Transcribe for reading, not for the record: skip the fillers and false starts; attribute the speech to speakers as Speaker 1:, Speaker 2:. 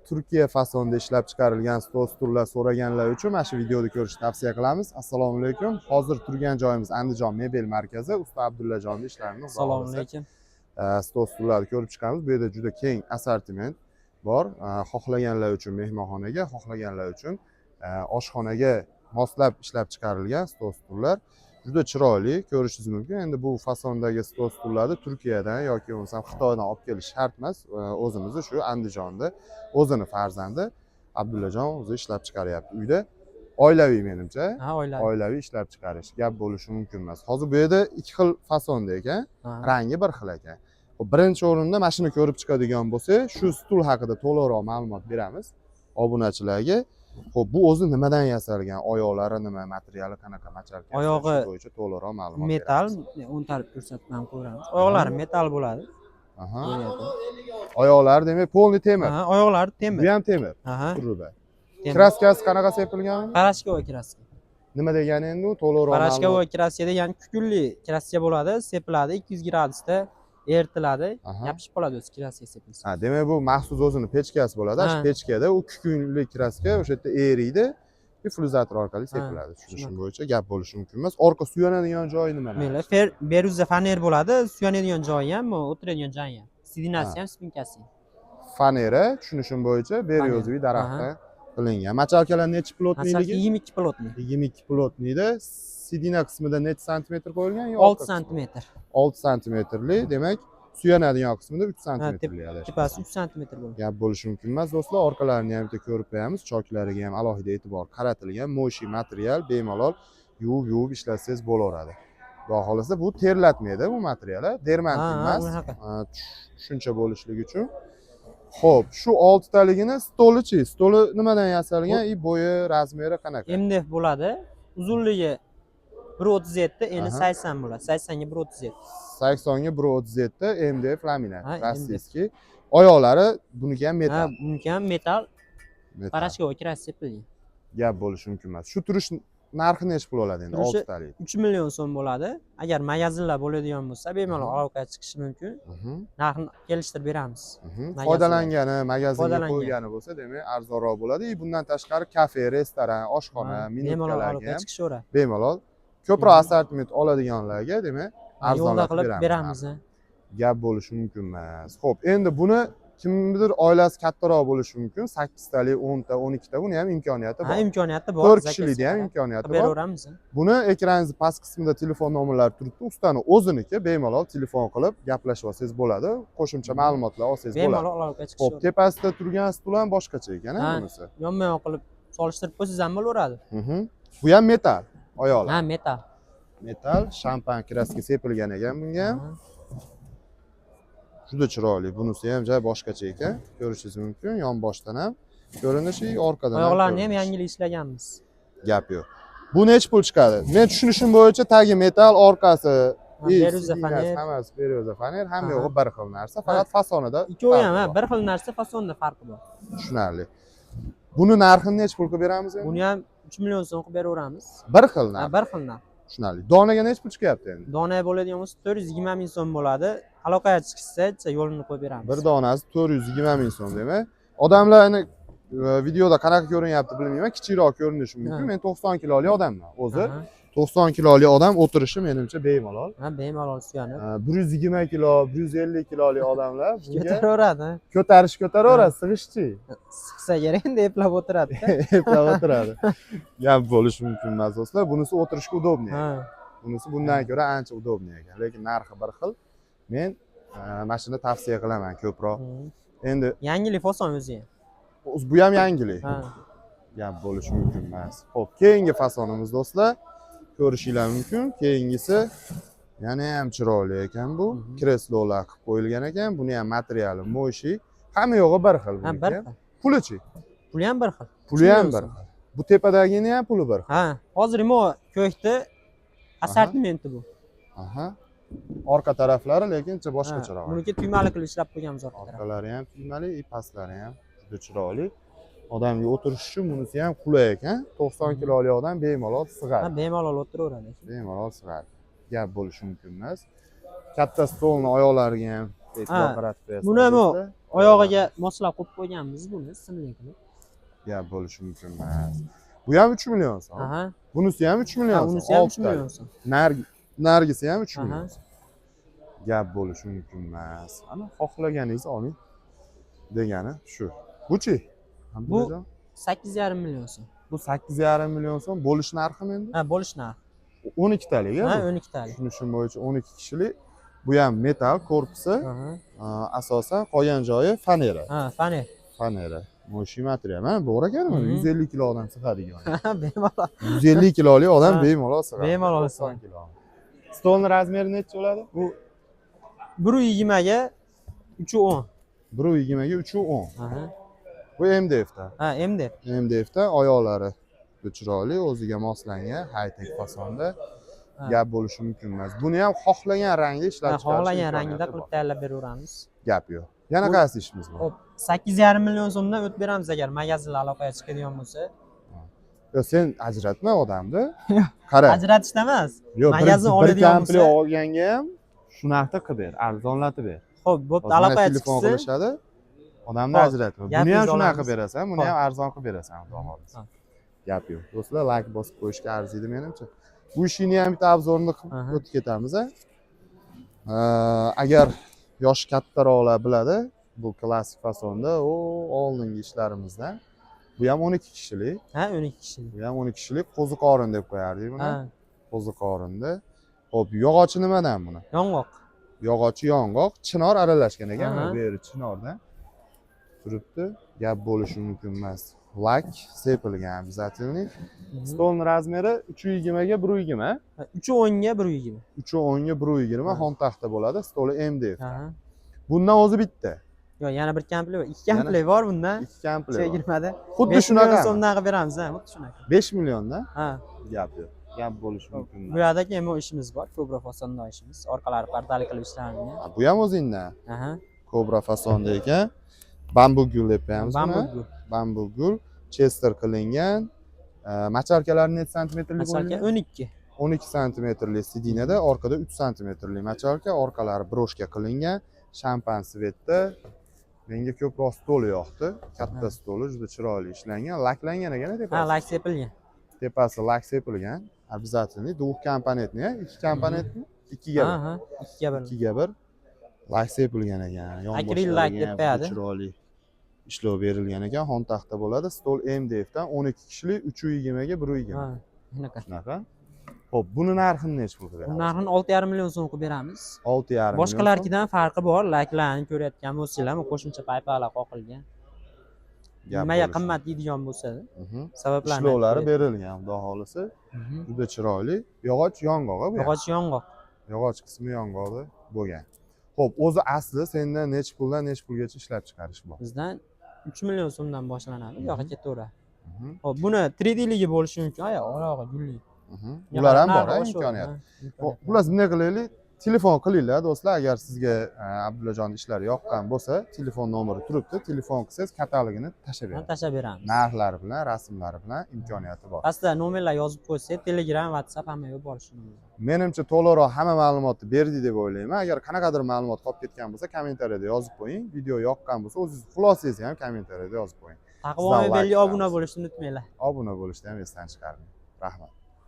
Speaker 1: Turkiya fasonida ishlab chiqarilgan stol stullar so'raganlar uchun mana shu videoni ko'rishni tavsiya qilamiz. Assalomu alaykum. Hozir turgan joyimiz Andijon mebel markazi. Usta Abdullajonning ishlarini
Speaker 2: Assalomu alaykum.
Speaker 1: stol stullarni ko'rib chiqamiz. Bu yerda juda keng assortiment bor. Xohlaganlar uchun mehmonxonaga, xohlaganlar uchun oshxonaga moslab ishlab chiqarilgan stol stullar. Juda chiroyli, ko'rishingiz mumkin. Endi bu fasondagi stol stullarni Turkiyadan yoki bo'lmasa Xitoydan olib kelish shart emas. O'zimizni shu Andijonda o'zini farzandi Abdullajon o'zi ishlab chiqaryapti. Uyda oilaviy menimcha.
Speaker 2: Ha,
Speaker 1: Oilaviy ishlab chiqarish gap bo'lishi mumkin emas. Hozir bu yerda ikki xil fasonda ekan, rangi bir xil ekan. Birinchi o'rinda mashina ko'rib chiqadigan bo'lsa, shu stul haqida to'liqroq ma'lumot beramiz obunachilarga. Xo'p, bu o'zi nimadan yasalgan? Oyoqlari nima, materiali qanaqa, machalka
Speaker 2: oyog'i
Speaker 1: bo'yicha to'liqroq ma'lumot
Speaker 2: metal, o'ntarib ko'rsatmam ko'ramiz. Oyoqlari metal bo'ladi.
Speaker 1: Aha. Oyoqlari demak polni temir.
Speaker 2: Ha, oyoqlari temir.
Speaker 1: Bu ham temir.
Speaker 2: Aha.
Speaker 1: Turba. Kraskasi qanaqa sepilgan?
Speaker 2: Parashkovoy kraska.
Speaker 1: Nima degani endi u to'liqroq
Speaker 2: Parashkovoy kraska degani kukunli kraska bo'ladi, sepiladi 200 gradusda eritiladi, yopishib qoladi o'zi kraska sepilsa.
Speaker 1: Ha, demak bu maxsus o'zini pechkasi bo'ladi. Shu pechkada u kukunli kraska o'sha yerda eriydi, diffuzator orqali sepiladi. Tushunishim bo'yicha gap bo'lishi mumkin emas. Orqa suyanadigan joyi nimalar?
Speaker 2: Mana beruza faner bo'ladi, suyanadigan joyi ham, o'tiradigan joyi ham. Sidinasi ham, spinkasi.
Speaker 1: Fanera, tushunishim bo'yicha beryozviy daraxtdan qilingan. Machalkalar necha plotniligi?
Speaker 2: 22 plotni.
Speaker 1: 22 plotnida. Sidina qismida necha santimetr qo'yilgan?
Speaker 2: 6 santimetr.
Speaker 1: 6 santimetrli, demak suyanadigan qismida 3 santimetrli adashib.
Speaker 2: Tepasi 3 santimetr bo'ladi.
Speaker 1: Gap bo'lishi mumkin emas do'stlar. Orqalarini ham bitta ko'rib qo'yamiz. Choklariga ham alohida e'tibor qaratilgan. Moshi material, bemalol yuvib ishlatsangiz bo'laveradi. Xudo xolasa bu terlatmaydi bu material, dermanti emas. Tushuncha bo'lishligi uchun. Xo'p, shu 6 taligini stolichi. Stoli nimadan yasalgan? Bo'yi, razmeri qanaqa?
Speaker 2: MDF bo'ladi. Uzunligi 1.37, eni 80 bo'ladi. 80 ga 1.37.
Speaker 1: 80 ga 1.37 MDF laminat, rossiyskiy. Oyoqlari buniki ham metal.
Speaker 2: Ha, buniki ham metal. Parashkovoy kraska sepilgan.
Speaker 1: Gap bo'lishi mumkin emas. Shu turish narxi necha pul bo'ladi endi 6 talik?
Speaker 2: 3 million so'm bo'ladi. Agar magazinlar bo'ladigan bo'lsa, bemalol aloqaga chiqishi mumkin. Narxni kelishtirib beramiz.
Speaker 1: Foydalangani, magazinga qo'ygani bo'lsa, demak arzonroq bo'ladi. Bundan tashqari kafe, restoran, oshxona, minutkalarga ham
Speaker 2: chiqishaveradi.
Speaker 1: Bemalol ko'proq assortiment oladiganlarga, demak arzonlab
Speaker 2: beramiz.
Speaker 1: Gap bo'lishi mumkin emas. Xo'p, endi buni kimdir oilasi kattaroq bo'lishi mumkin. 8 talik, 10 ta, 12 ta buni ham imkoniyati bor.
Speaker 2: Ha, imkoniyati bor.
Speaker 1: 4 kishilikda ham imkoniyati bor.
Speaker 2: Beraveramiz.
Speaker 1: Buni ekraningizning past qismida telefon nomerlari turibdi. Ustani o'ziniki, bemalol telefon qilib gaplashib olsangiz bo'ladi. Qo'shimcha ma'lumotlar olsangiz bo'ladi.
Speaker 2: Bemalol aloqaga chiqish.
Speaker 1: Xo'p, tepasida turgan stul ham boshqacha ekan, bunisi.
Speaker 2: Yonma-yon qilib solishtirib qo'ysangiz ham bo'laveradi.
Speaker 1: Bu ham metal, oyoqlar.
Speaker 2: Ha, metal.
Speaker 1: Metal, shampan kraska sepilgan ekan bunga ham. Juda chiroyli. Bunisi ham joy boshqacha ekan. Ko'rishingiz mumkin. Yonboshdan ham ko'rinishi, orqadan ham.
Speaker 2: Oyoqlarni ham yangilik ishlaganmiz.
Speaker 1: Gap yo'q. Bu necha pul chiqadi? Men tushunishim bo'yicha tagi metal, orqasi
Speaker 2: beruza faner,
Speaker 1: hammasi beruza faner, hamma yo'g'i bir xil narsa, faqat fasonida.
Speaker 2: Ikkovi ham bir xil narsa, fasonda farqi bor.
Speaker 1: Tushunarli. Buni narxini necha pulga beramiz endi?
Speaker 2: Buni ham 3 million so'm qilib beraveramiz.
Speaker 1: Bir xil narx.
Speaker 2: Ha, bir xil narx.
Speaker 1: Tushunarli. Donaga necha pul chiqyapti endi?
Speaker 2: Dona bo'ladigan bo'lsa 420 ming so'm bo'ladi. Aloqaga chiqishsa yo'lini qo'yib beramiz.
Speaker 1: Bir donasi 420 ming so'm demak. Odamlarni videoda qanaqa ko'rinyapti bilmayman, kichikroq ko'rinishi mumkin. Men 90 kiloli odamman. O'zi 90 kiloli odam o'tirishi menimcha bemalol.
Speaker 2: Ha, bemalol suyanib.
Speaker 1: 120 kilo, 150 kiloli odamlar bunga
Speaker 2: ko'taraveradi.
Speaker 1: Ko'taraveradi, sig'ishchi.
Speaker 2: Sig'sa kerak endi eplab o'tiradi.
Speaker 1: Eplab o'tiradi. Gap bo'lishi mumkin emas do'stlar. Bunisi o'tirishga udobniy. Bunisi bundan ko'ra ancha udobniy ekan, lekin narxi bir xil. Men mashina tavsiya qilaman ko'proq. Endi
Speaker 2: yangilik fason o'zi ham.
Speaker 1: Bu ham yangilik. Gap bo'lishi mumkin emas. Xo'p, keyingi fasonimiz do'stlar, ko'rishinglar mumkin. Keyingisi yana ham chiroyli ekan bu. Kreslolar qilib qo'yilgan ekan. Buni ham materiali moshi. Hamma yo'g'i bir xil.
Speaker 2: Ha, bir xil.
Speaker 1: Pulichi?
Speaker 2: Puli ham bir xil.
Speaker 1: Puli ham bir xil. Bu tepadagini ham puli bir xil.
Speaker 2: Ha, hozir mo ko'kda assortimenti bu.
Speaker 1: Aha. Orqa taraflari lekincha boshqacharoq.
Speaker 2: Buniki tuymali qilib ishlab qo'yganmiz orqa taraflari.
Speaker 1: Orqalari ham tuymali, pastlari ham juda chiroyli. Odamga o'tirish uchun bunisi ham qulay ekan. 90 kiloli odam bemalol sig'adi.
Speaker 2: Ha, bemalol o'tiraveradi.
Speaker 1: Bemalol sig'adi. Gap bo'lishi mumkin emas. Katta stolni oyoqlariga ham e'tibor qaratib qo'yasiz.
Speaker 2: Buni ham oyog'iga moslab qo'yib qo'yganmiz buni simli qilib.
Speaker 1: Gap bo'lishi mumkin emas. Bu ham 3 million so'm.
Speaker 2: Aha.
Speaker 1: Bunisi ham 3 million so'm.
Speaker 2: Unisi ham 3 million so'm.
Speaker 1: Nargisi ham 3
Speaker 2: Aha.
Speaker 1: million so'm. Gap bo'lishi mumkin emas. Ana xohlaganingiz oling degani shu. Buchi?
Speaker 2: Bu 8,5 million so'm.
Speaker 1: Bu 8,5 million so'm bo'lish narximi endi?
Speaker 2: Ha, bo'lish narxi.
Speaker 1: 12 talik
Speaker 2: Ha,
Speaker 1: bu.
Speaker 2: 12 talik.
Speaker 1: Tushunishim bo'yicha 12 kishilik. Bu ham metal korpusi, asosan qolgan joyi fanera.
Speaker 2: Ha, faner.
Speaker 1: Fanera. Mo'shi material. Mana bor ekanmi? 150 kilo odam sig'adigan.
Speaker 2: Bemalol.
Speaker 1: 150 kilolik odam bemalol sig'adi.
Speaker 2: Bemalol
Speaker 1: 90 kilo. Stolning razmeri necha bo'ladi?
Speaker 2: Bu 120 ga 310.
Speaker 1: 120 ga 310.
Speaker 2: Aha.
Speaker 1: Bu MDFda.
Speaker 2: Ha, endi.
Speaker 1: MDFda oyoqlari chiroyli, o'ziga moslangan, high-tech fasonda. Gap bo'lishi mumkin emas. Buni ham xohlagan rangda ishlab chiqarish.
Speaker 2: Xohlagan rangida qilib tayyorlab beraveramiz.
Speaker 1: Gap yo'q. Yana qaysi ishimiz bor?
Speaker 2: Xo'p, 8,5 million so'mdan o'tib beramiz agar magazinlar aloqaga chiqadigan bo'lsa.
Speaker 1: Yo, sen ajratma odamni. Qara.
Speaker 2: Ajratishda emas.
Speaker 1: Yo,
Speaker 2: magazin
Speaker 1: bir
Speaker 2: oladigan
Speaker 1: komplet
Speaker 2: bo'lsa.
Speaker 1: olganga ham shu narxda qilib ber, arzonlatib ber.
Speaker 2: Xo'p, bo'pti,
Speaker 1: Hozir
Speaker 2: aloqaga
Speaker 1: telefon
Speaker 2: chiqsa.
Speaker 1: qilishadi. Odamni
Speaker 2: Xo'p,
Speaker 1: ajratma. Buni
Speaker 2: gapingizni
Speaker 1: ham shunaqa
Speaker 2: olamiz.
Speaker 1: qilib berasan, buni ham
Speaker 2: Xo'p.
Speaker 1: arzon qilib berasan, xudo xohlasa.
Speaker 2: Xo'p.
Speaker 1: Gap yo'q. Do'stlar, like bosib qo'yishga arziydi menimcha. Bu ishni ham bitta obzorni qilib o'tib ketamiz. Agar yoshi kattaroqlar biladi, bu klassik fasonda oldingi ishlarimizdan. Bu ham 12 kishilik.
Speaker 2: Ha, 12 kishilik.
Speaker 1: Bu ham 12 kishilik qo'ziqorin deb qo'yardik buni.
Speaker 2: Ha,
Speaker 1: Qo'ziqorinda. Xo'p, yog'ochi nimadan buni?
Speaker 2: yong'oq.
Speaker 1: Yog'ochi yong'oq, chinor aralashgan ekan,
Speaker 2: Aha.
Speaker 1: bu yeri chinordan turibdi. Gap bo'lishi mumkin emas. Lak sepilgan обязательный. Stolning razmeri 320 ga 120.
Speaker 2: 310 ga 120.
Speaker 1: 310 ga 120
Speaker 2: Ha.
Speaker 1: xon taxta bo'ladi, stoli MDF.
Speaker 2: Ha.
Speaker 1: Bundan o'zi bitta.
Speaker 2: Yo'q, yana bir komplet bor. 2 komplet bor bundan.
Speaker 1: 2 komplet bor.
Speaker 2: Chegirmada.
Speaker 1: Xuddi
Speaker 2: 5 million
Speaker 1: shunaqa.
Speaker 2: so'mdan qilib beramiz, ha, xuddi shunaqa.
Speaker 1: 5 milliondan
Speaker 2: Ha.
Speaker 1: gap yo'q. Gap bo'lishi mumkin
Speaker 2: Bu
Speaker 1: emas.
Speaker 2: yerda kemo ishimiz bor, ko'bra fasonda ishimiz. Orqalari pardali qilib ishlangan.
Speaker 1: Bu ham o'zingdan.
Speaker 2: Aha.
Speaker 1: Kobra fasonda ekan. Bambu gul deb qo'yamiz buni.
Speaker 2: Bambu gul.
Speaker 1: Bambu gul chester qilingan. Machalkalari necha santimetrlik
Speaker 2: Masalga
Speaker 1: bo'lgan?
Speaker 2: 12.
Speaker 1: 12 santimetrlik sidinada, orqada 3 santimetrlik machalka, orqalari broshka qilingan, shampan svetda. Menga ko'proq stol yoqdi. Katta stoli juda chiroyli ishlangan, laklangan ekan
Speaker 2: Ha,
Speaker 1: tepasi.
Speaker 2: lak sepilgan.
Speaker 1: Tepasi lak sepilgan. Обязательный двухкомпонентный, 2 komponentmi? 2 ga 1.
Speaker 2: Aha, 2 ga 1.
Speaker 1: 2 ga 1 lak sepilgan ekan.
Speaker 2: Akril lak deb qo'yadi.
Speaker 1: Chiroyli ishlov berilgan ekan, xon taxta bo'ladi. Stol MDFdan 12 kishilik 320 ga 120.
Speaker 2: Ha, shunaqa.
Speaker 1: Shunaqa. Xo'p, buni narxini necha pul
Speaker 2: Bu
Speaker 1: beramiz?
Speaker 2: narxini 6,5 million so'm qilib beramiz.
Speaker 1: 6,5
Speaker 2: Boshqalarnikidan farqi bor. Laklarni ko'rayotgan bo'lsanglar, qo'shimcha paypalar qoqilgan. Nimaga qimmat deydigan bo'lsa, sabablarni
Speaker 1: ishlovlari berilgan, xudo xohlasa. Juda chiroyli. Yog'och yong'og'i bu.
Speaker 2: Yog'och yong'oq.
Speaker 1: Yog'och qismi yong'og'i bo'lgan. Xo'p, o'zi asli sendan necha puldan necha pulgacha ishlab chiqarish bor?
Speaker 2: Bizdan 3 million so'mdan boshlanadi. Bu yoqqa ketaveradi. Xo'p, buni 3D'ligi bo'lishi mumkin. Oyog'i gulli.
Speaker 1: Ular ham bor, imkoniyat. Xo'p, xullas bunday qilaylik. Telefon qilinglar do'stlar, agar sizga Abdullajon ishlari yoqqan bo'lsa, telefon nomeri turibdi. Telefon qilsangiz katalogini tashlab beramiz.
Speaker 2: Tashlab beramiz.
Speaker 1: Narxlari bilan, rasmlari bilan imkoniyati bor.
Speaker 2: Pastda nomerlar yozib qo'ysak, Telegram, WhatsApp hamma yo'l borishi mumkin.
Speaker 1: Menimcha to'liqroq hamma ma'lumotni berdik deb o'ylayman. Agar qanaqadir ma'lumot qolib ketgan bo'lsa, kommentariyada yozib qo'ying. Video yoqqan bo'lsa, o'zingiz xulosangizni ham kommentariyada yozib qo'ying.
Speaker 2: Taqvoi belli obuna bo'lishni unutmanglar.
Speaker 1: Obuna bo'lishni ham esdan chiqarmang. Rahmat.